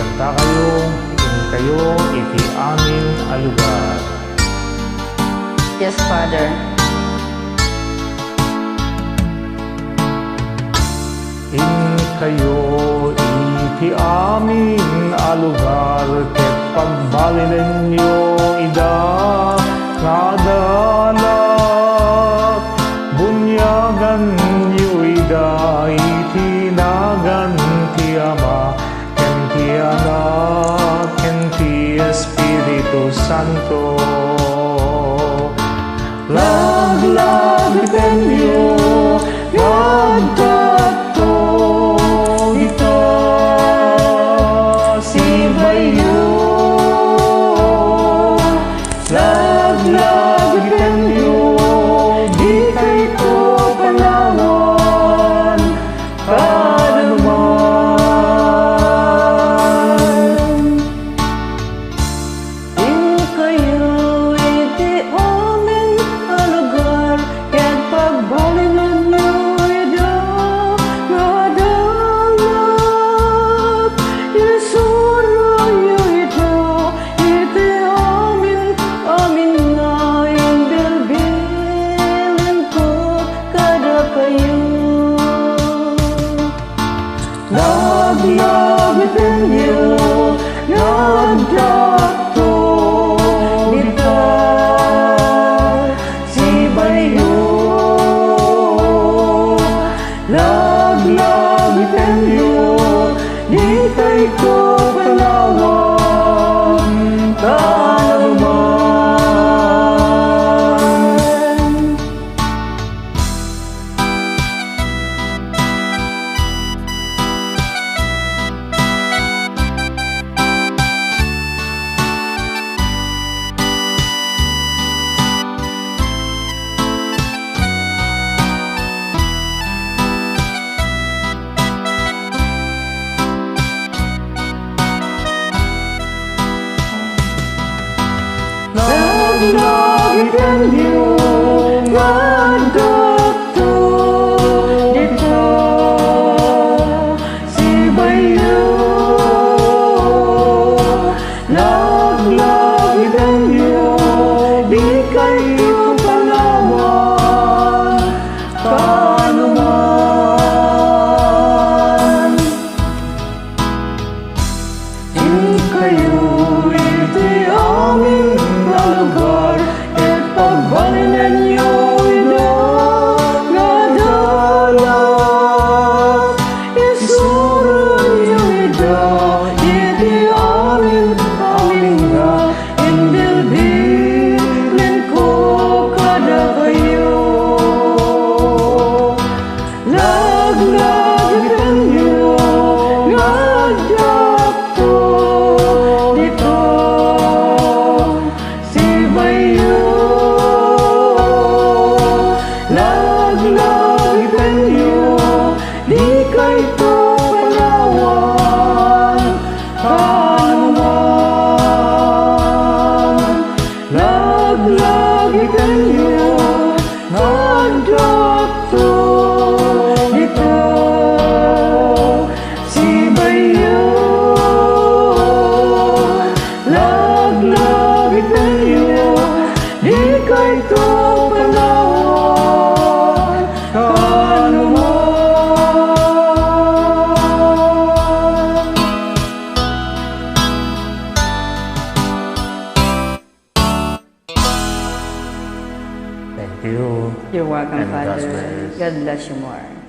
kanta kayo, INKAYO, ITI, AMIN, LUGAR. Yes, Father. INKAYO, ITI, AMIN, LUGAR, ket pagbali ninyo ida nga dalak, bunyagan nyo ida itinagan ti Ama, ken ti Anak, ken ti Espiritu Santo. Laglag tenyo nagkatto ita sibayo, laglag tenyo di kay ko panawan kanuman. INKAYO, iti amin alugar, ket pagbalinan nyo ida nga dalak, isuronyo ida iti amin, amin nga indilbilan ko kada kayo. Laglag tenyo nagkatto ita sibayo, laglag tenyo di kay ko panawan kanuman. Laglag tenyo nagkatto ita sibayo, laglag tenyo di kayo panawan kanuman. INKAYO, iti amin alugar, ket pagbalinan nyo ida nga dalak, isuronyo ida iti amin, amin nga indilbilan ko kada kayo. Laglag tenyo nagkatto dito sibayo, laglag tenyo di kay to panawan kanuman. Laglag tenyo nagkatto dito sibayo, laglag tenyo di kay to panawan kanuman. Thank you. You're welcome, And God Father. bless. God bless you more.